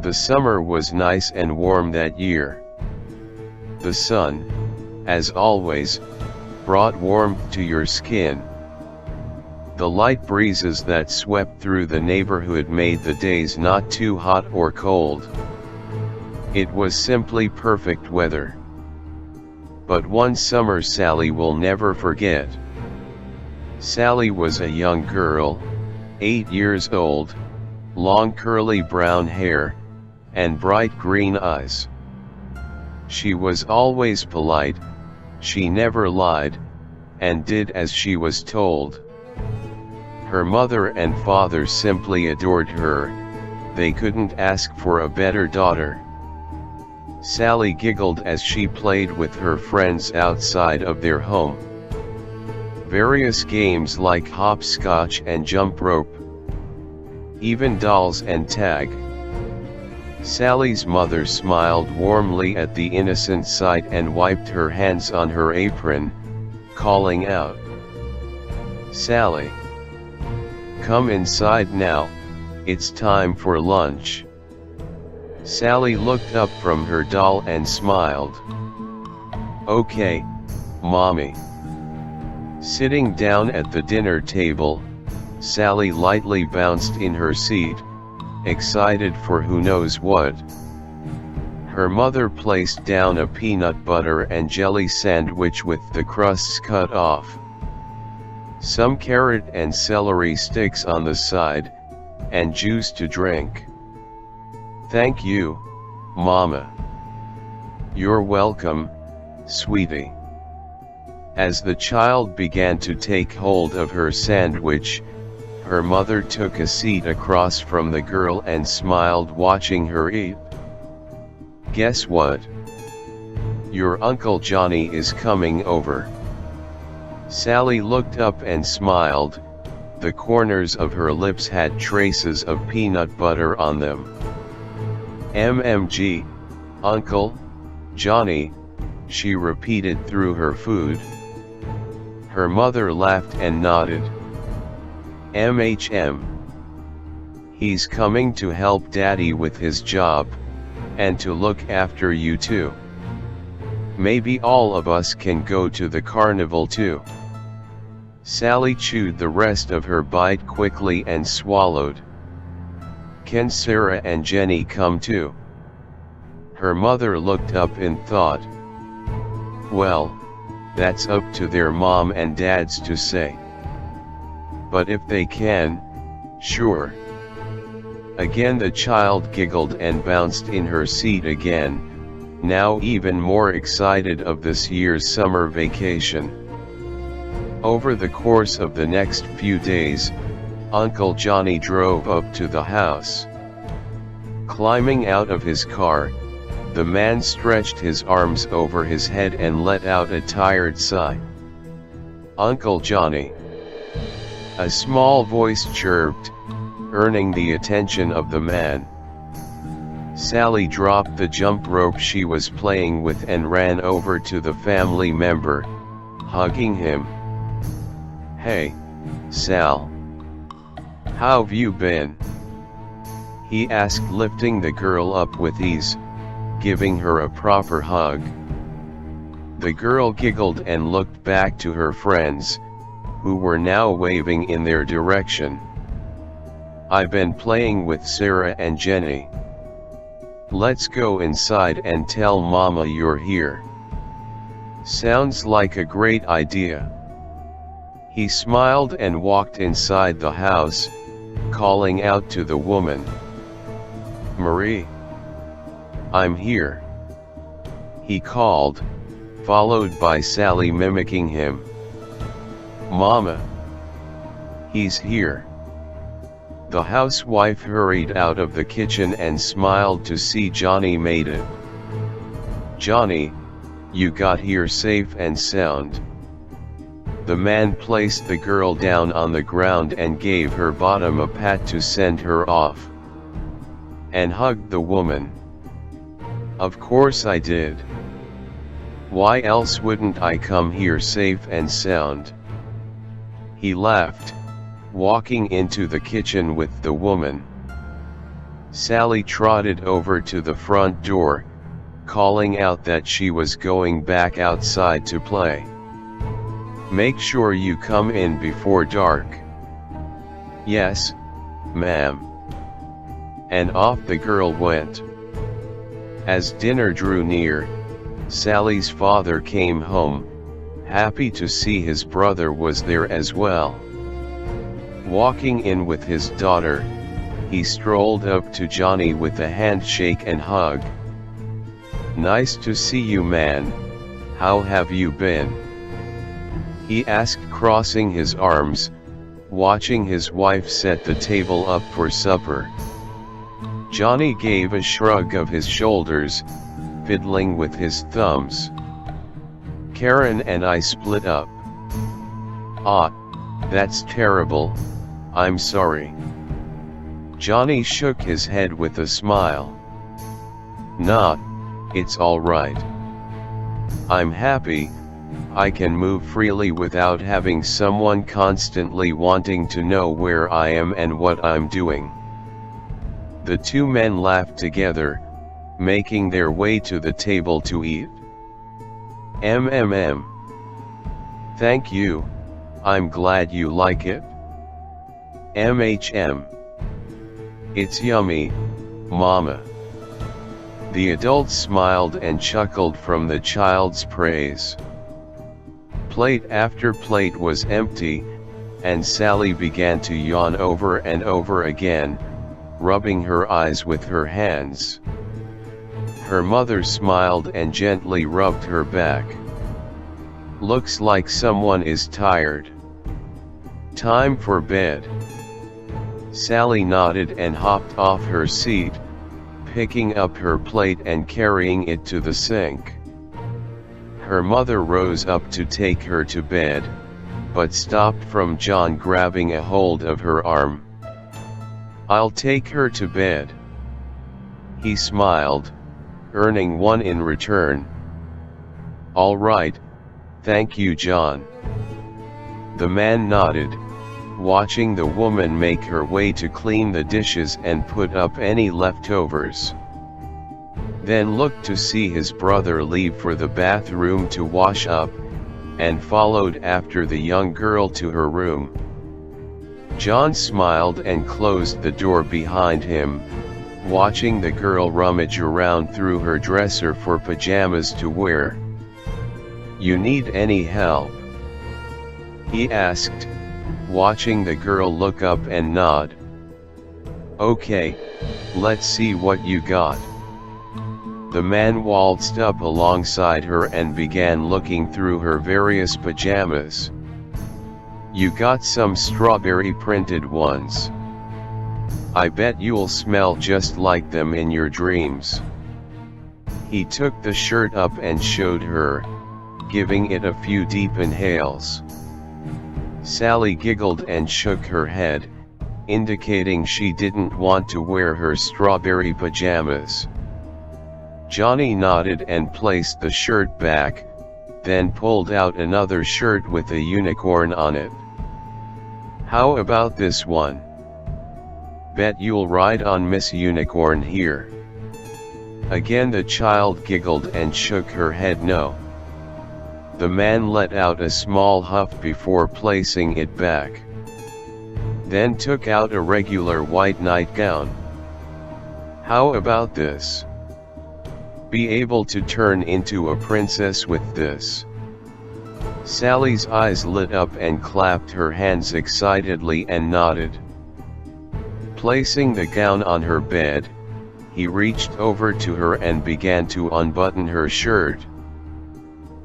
The summer was nice and warm that year. The sun, as always, brought warmth to your skin. The light breezes that swept through the neighborhood made the days not too hot or cold. It was simply perfect weather. But one summer Sally will never forget. Sally was a young girl, 8 years old, long curly brown hair, and bright green eyes. She was always polite, she never lied, and did as she was told. Her mother and father simply adored her, they couldn't ask for a better daughter. Sally giggled as she played with her friends outside of their home. Various games like hopscotch and jump rope. Even dolls and tag. Sally's mother smiled warmly at the innocent sight and wiped her hands on her apron, calling out, "Sally, come inside now, it's time for lunch." Sally looked up from her doll and smiled. "Okay, Mommy." Sitting down at the dinner table, Sally lightly bounced in her seat, excited for who knows what. Her mother placed down a peanut butter and jelly sandwich with the crusts cut off. Some carrot and celery sticks on the side, and juice to drink. "Thank you, Mama." "You're welcome, sweetie." As the child began to take hold of her sandwich, her mother took a seat across from the girl and smiled watching her eat. "Guess what? Your Uncle Johnny is coming over." Sally looked up and smiled, the corners of her lips had traces of peanut butter on them. "MMG, Uncle Johnny," she repeated through her food. Her mother laughed and nodded. "MHM. He's coming to help Daddy with his job, and to look after you too. Maybe all of us can go to the carnival too." Sally chewed the rest of her bite quickly and swallowed. "Can Sarah and Jenny come too?" Her mother looked up in thought. "Well, that's up to their mom and dads to say. But if they can, sure." Again the child giggled and bounced in her seat again, now even more excited of this year's summer vacation. Over the course of the next few days, Uncle Johnny drove up to the house. Climbing out of his car, the man stretched his arms over his head and let out a tired sigh. "Uncle Johnny." A small voice chirped, earning the attention of the man. Sally dropped the jump rope she was playing with and ran over to the family member, hugging him. "Hey, Sal. How've you been?" he asked, lifting the girl up with ease, giving her a proper hug. The girl giggled and looked back to her friends, who were now waving in their direction. "I've been playing with Sarah and Jenny. Let's go inside and tell Mama you're here." "Sounds like a great idea." He smiled and walked inside the house, calling out to the woman. "Marie, I'm here," he called, followed by Sally mimicking him. "Mama, he's here." The housewife hurried out of the kitchen and smiled to see Johnny made it. "Johnny, you got here safe and sound." The man placed the girl down on the ground and gave her bottom a pat to send her off, and hugged the woman. "Of course I did. Why else wouldn't I come here safe and sound?" He laughed, walking into the kitchen with the woman. Sally trotted over to the front door, calling out that she was going back outside to play. "Make sure you come in before dark." "Yes, ma'am." And off the girl went. As dinner drew near, Sally's father came home, happy to see his brother was there as well. Walking in with his daughter, he strolled up to Johnny with a handshake and hug. "Nice to see you, man. How have you been?" he asked, crossing his arms, watching his wife set the table up for supper. Johnny gave a shrug of his shoulders, fiddling with his thumbs. "Karen and I split up." "Ah, that's terrible, I'm sorry." Johnny shook his head with a smile. "Nah, it's all right. I'm happy, I can move freely without having someone constantly wanting to know where I am and what I'm doing." The two men laughed together, making their way to the table to eat. "Mm. Thank you, I'm glad you like it." "Mm. It's yummy, Mama." The adult smiled and chuckled from the child's praise. Plate after plate was empty, and Sally began to yawn over and over again, rubbing her eyes with her hands. Her mother smiled and gently rubbed her back. "Looks like someone is tired. Time for bed." Sally nodded and hopped off her seat, picking up her plate and carrying it to the sink. Her mother rose up to take her to bed, but stopped from John grabbing a hold of her arm. "I'll take her to bed." He smiled, earning one in return. "All right, thank you, John." The man nodded, watching the woman make her way to clean the dishes and put up any leftovers. Then looked to see his brother leave for the bathroom to wash up, and followed after the young girl to her room. John smiled and closed the door behind him, watching the girl rummage around through her dresser for pajamas to wear. "You need any help?" he asked, watching the girl look up and nod. "Okay, let's see what you got." The man waltzed up alongside her and began looking through her various pajamas. "You got some strawberry printed ones. I bet you'll smell just like them in your dreams." He took the shirt up and showed her, giving it a few deep inhales. Sally giggled and shook her head, indicating she didn't want to wear her strawberry pajamas. Johnny nodded and placed the shirt back, then pulled out another shirt with a unicorn on it. "How about this one? Bet you'll ride on Miss Unicorn here." Again the child giggled and shook her head no. The man let out a small huff before placing it back. Then took out a regular white nightgown. "How about this? Be able to turn into a princess with this." Sally's eyes lit up and clapped her hands excitedly and nodded. Placing the gown on her bed, he reached over to her and began to unbutton her shirt.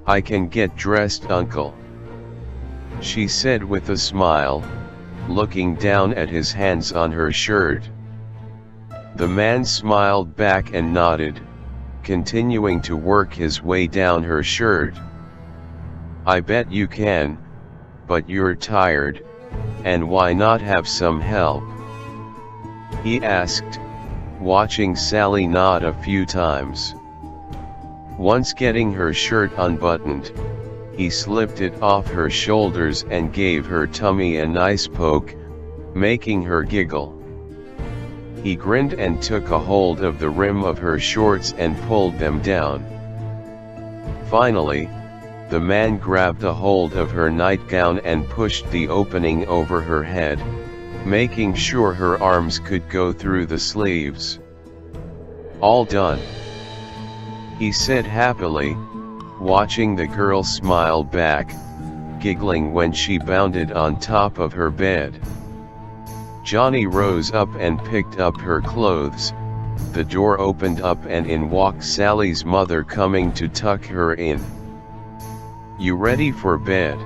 "I can get dressed, Uncle," she said with a smile, looking down at his hands on her shirt. The man smiled back and nodded, continuing to work his way down her shirt. "I bet you can, but you're tired, and why not have some help?" he asked, watching Sally nod a few times. Once getting her shirt unbuttoned, he slipped it off her shoulders and gave her tummy a nice poke, making her giggle. He grinned and took a hold of the rim of her shorts and pulled them down. Finally, the man grabbed a hold of her nightgown and pushed the opening over her head, making sure her arms could go through the sleeves. "All done," he said happily, watching the girl smile back, giggling when she bounded on top of her bed. Johnny rose up and picked up her clothes. The door opened up and in walked Sally's mother, coming to tuck her in. "You ready for bed?"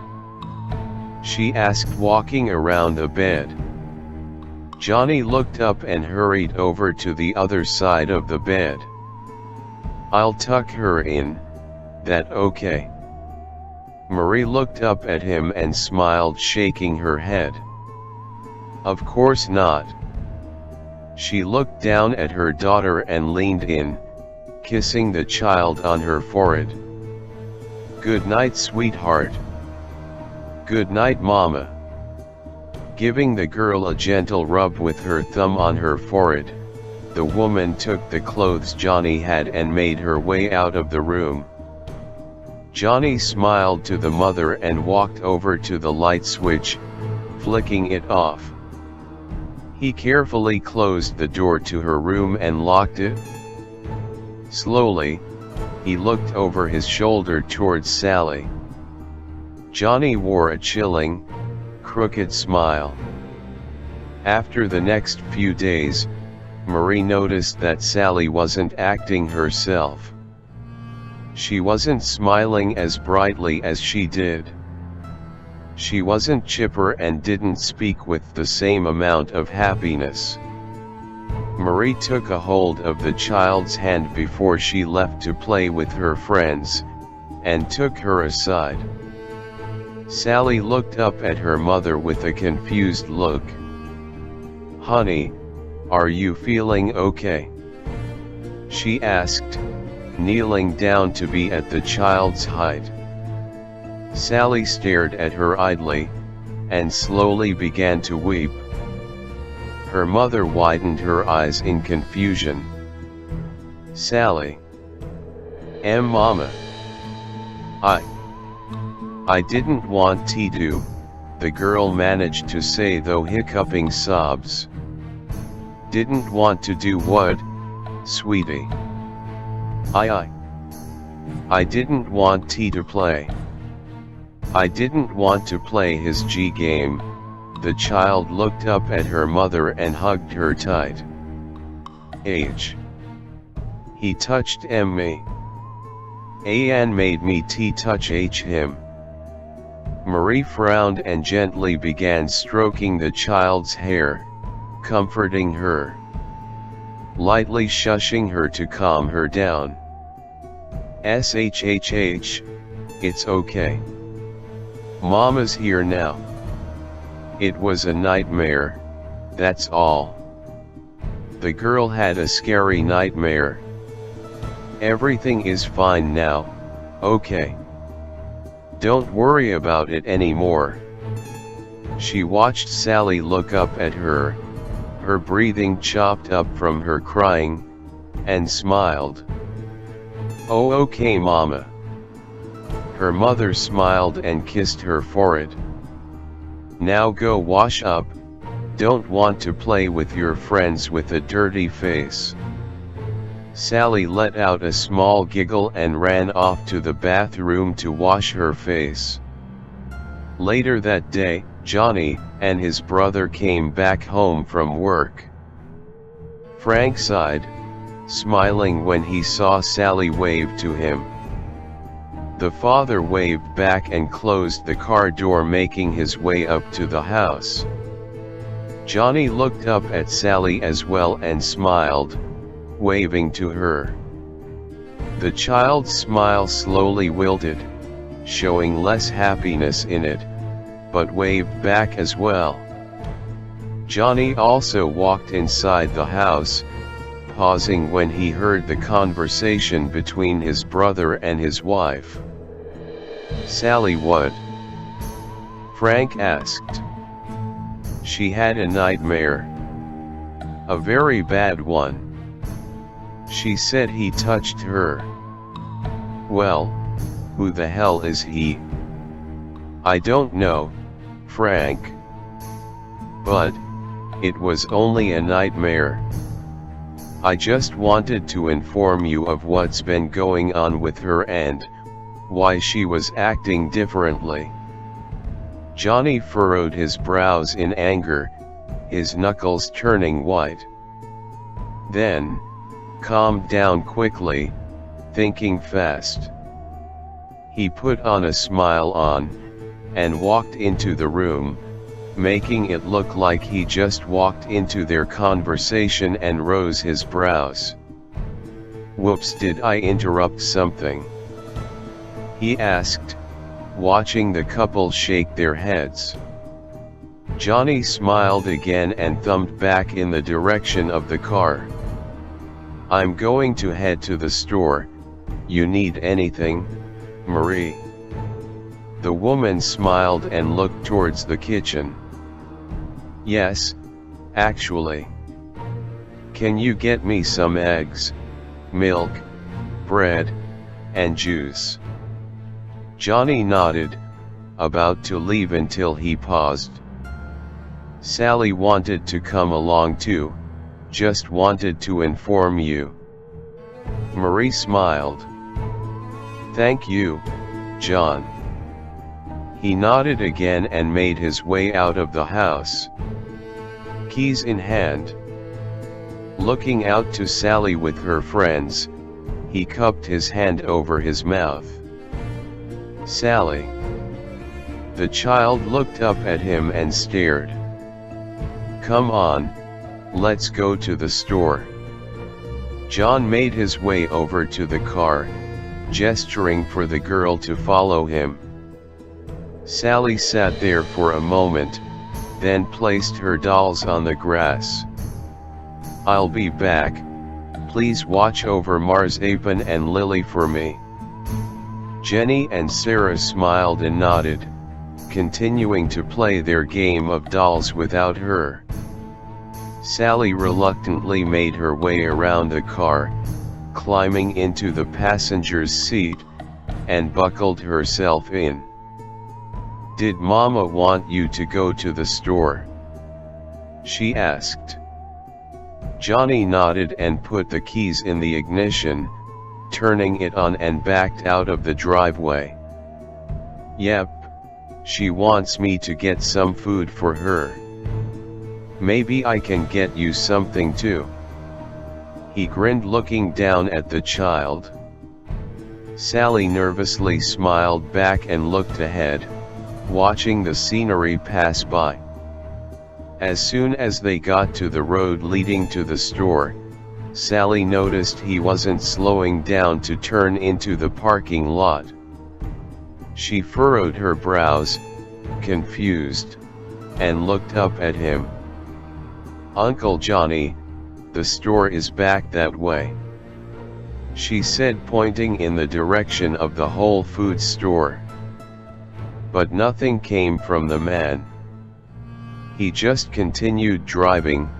she asked, walking around the bed. Johnny looked up and hurried over to the other side of the bed. "I'll tuck her in, that okay?" Marie looked up at him and smiled, shaking her head. "Of course not." She looked down at her daughter and leaned in, kissing the child on her forehead. "Good night, sweetheart." "Good night, Mama." Giving the girl a gentle rub with her thumb on her forehead, the woman took the clothes Johnny had and made her way out of the room. Johnny smiled to the mother and walked over to the light switch, flicking it off. He carefully closed the door to her room and locked it. Slowly, he looked over his shoulder towards Sally. Johnny wore a chilling, crooked smile. After the next few days, Marie noticed that Sally wasn't acting herself. She wasn't smiling as brightly as she did. She wasn't chipper and didn't speak with the same amount of happiness. Marie took a hold of the child's hand before she left to play with her friends, and took her aside. Sally looked up at her mother with a confused look. "Honey, are you feeling okay?" she asked, kneeling down to be at the child's height. Sally stared at her idly, and slowly began to weep. Her mother widened her eyes in confusion. "Sally." Mama. I didn't want to," the girl managed to say, though hiccuping sobs. "Didn't want to do what, sweetie?" I didn't want to play. I didn't want to play his G game." The child looked up at her mother and hugged her tight. He touched me. And made me touch him." Marie frowned and gently began stroking the child's hair, comforting her, lightly shushing her to calm her down. "Shh, it's okay. Mama's here now. It was a nightmare, that's all." The girl had a scary nightmare. "Everything is fine now, okay? Don't worry about it anymore." She watched Sally look up at her breathing chopped up from her crying, and smiled. "Oh, okay, Mama." Her mother smiled and kissed her forehead. "Now go wash up, don't want to play with your friends with a dirty face." Sally let out a small giggle and ran off to the bathroom to wash her face. Later that day, Johnny and his brother came back home from work. Frank sighed, smiling when he saw Sally wave to him. The father waved back and closed the car door, making his way up to the house. Johnny looked up at Sally as well and smiled, waving to her. The child's smile slowly wilted, showing less happiness in it, but waved back as well. Johnny also walked inside the house, pausing when he heard the conversation between his brother and his wife. "Sally, what?" Frank asked. "She had a nightmare. A very bad one. She said he touched her. Well, who the hell is he? I don't know, Frank. But it was only a nightmare. I just wanted to inform you of what's been going on with her and why she was acting differently. Johnny furrowed his brows in anger, his knuckles turning white. Then, calmed down quickly, thinking fast. He put on a smile and walked into the room, making it look like he just walked into their conversation and rose his brows. Whoops, did I interrupt something? He asked, watching the couple shake their heads. Johnny smiled again and thumbed back in the direction of the car. I'm going to head to the store. You need anything, Marie? The woman smiled and looked towards the kitchen. Yes, actually. Can you get me some eggs, milk, bread, and juice? Johnny nodded, about to leave until he paused. Sally wanted to come along too, just wanted to inform you. Marie smiled. Thank you, John. He nodded again and made his way out of the house, keys in hand. Looking out to Sally with her friends, he cupped his hand over his mouth. Sally. The child looked up at him and stared. Come on, let's go to the store. John made his way over to the car, gesturing for the girl to follow him. Sally sat there for a moment, then placed her dolls on the grass. I'll be back. Please watch over Marzipan and Lily for me. Jenny and Sarah smiled and nodded, continuing to play their game of dolls without her. Sally reluctantly made her way around the car, climbing into the passenger's seat, and buckled herself in. Did Mama want you to go to the store? She asked. Johnny nodded and put the keys in the ignition, turning it on and backed out of the driveway. Yep, she wants me to get some food for her. Maybe I can get you something too. He grinned, looking down at the child. Sally nervously smiled back and looked ahead, watching the scenery pass by. As soon as they got to the road leading to the store, Sally noticed he wasn't slowing down to turn into the parking lot. She furrowed her brows, confused, and looked up at him. Uncle Johnny, the store is back that way, she said, pointing in the direction of the Whole Foods store. But nothing came from the man. He just continued driving,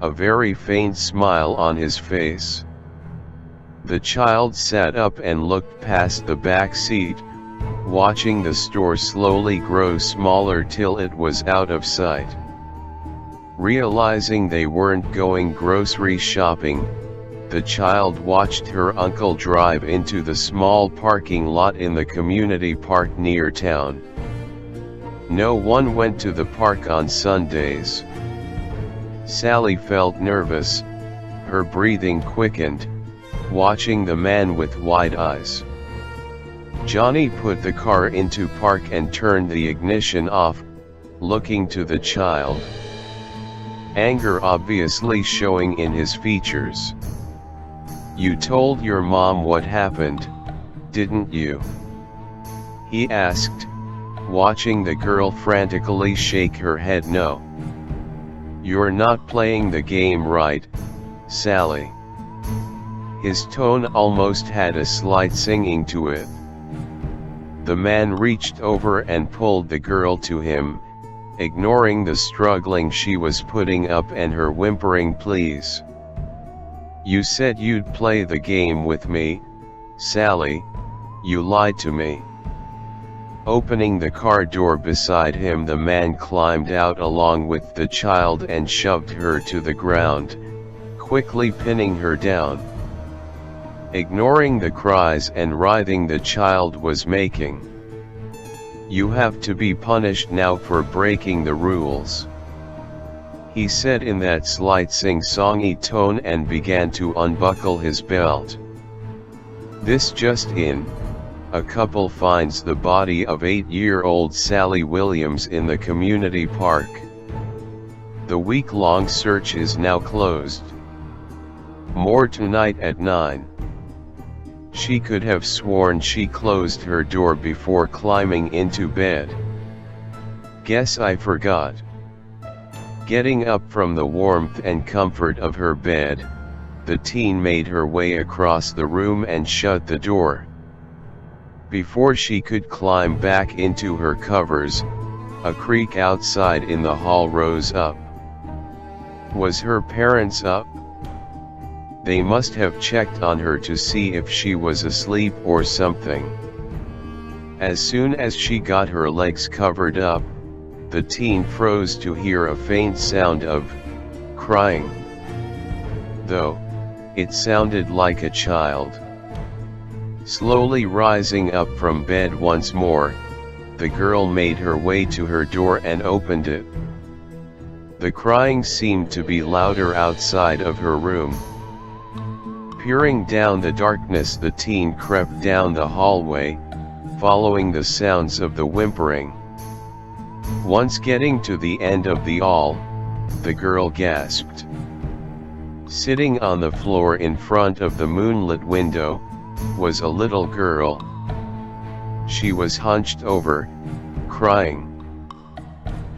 a very faint smile on his face. The child sat up and looked past the back seat, watching the store slowly grow smaller till it was out of sight. Realizing they weren't going grocery shopping, the child watched her uncle drive into the small parking lot in the community park near town. No one went to the park on Sundays. Sally felt nervous, her breathing quickened, watching the man with wide eyes. Johnny put the car into park and turned the ignition off, looking to the child. Anger obviously showing in his features. You told your mom what happened, didn't you? He asked, watching the girl frantically shake her head no. You're not playing the game right, Sally. His tone almost had a slight singing to it. The man reached over and pulled the girl to him, ignoring the struggling she was putting up and her whimpering pleas. "You said you'd play the game with me, Sally, you lied to me." Opening the car door beside him, the man climbed out along with the child and shoved her to the ground, quickly pinning her down. Ignoring the cries and writhing the child was making. "You have to be punished now for breaking the rules," he said in that slight sing-songy tone and began to unbuckle his belt. This just in, a couple finds the body of 8-year-old Sally Williams in the community park. The week-long search is now closed. More tonight at 9. She could have sworn she closed her door before climbing into bed. "Guess I forgot." Getting up from the warmth and comfort of her bed, the teen made her way across the room and shut the door. Before she could climb back into her covers, a creak outside in the hall rose up. Was her parents up? They must have checked on her to see if she was asleep or something. As soon as she got her legs covered up, the teen froze to hear a faint sound of crying. Though it sounded like a child. Slowly rising up from bed once more, the girl made her way to her door and opened it. The crying seemed to be louder outside of her room. Peering down the darkness, the teen crept down the hallway, following the sounds of the whimpering. Once getting to the end of the hall, the girl gasped. Sitting on the floor in front of the moonlit window was a little girl. She was hunched over, crying.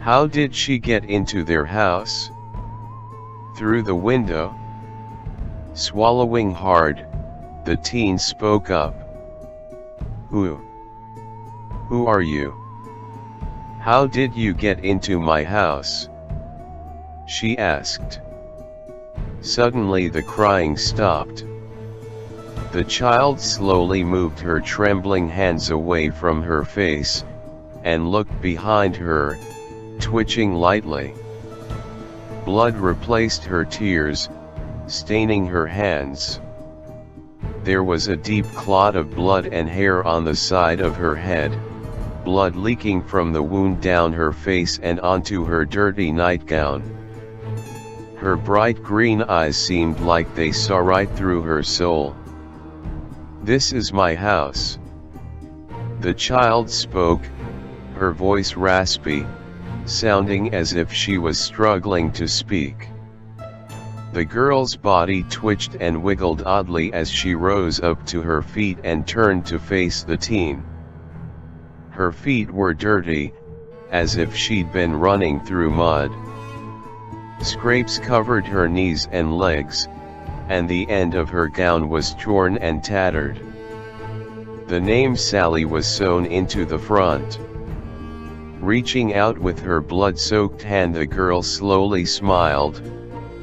How did she get into their house? Through the window? Swallowing hard, the teen spoke up. Who are you? How did you get into my house? She asked. Suddenly the crying stopped. The child slowly moved her trembling hands away from her face, and looked behind her, twitching lightly. Blood replaced her tears, staining her hands. There was a deep clot of blood and hair on the side of her head, blood leaking from the wound down her face and onto her dirty nightgown. Her bright green eyes seemed like they saw right through her soul. This is my house. The child spoke, her voice raspy, sounding as if she was struggling to speak. The girl's body twitched and wiggled oddly as she rose up to her feet and turned to face the teen. Her feet were dirty, as if she'd been running through mud. Scrapes covered her knees and legs, and the end of her gown was torn and tattered. The name Sally was sewn into the front. Reaching out with her blood-soaked hand, the girl slowly smiled,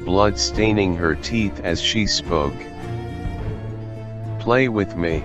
blood staining her teeth as she spoke. Play with me.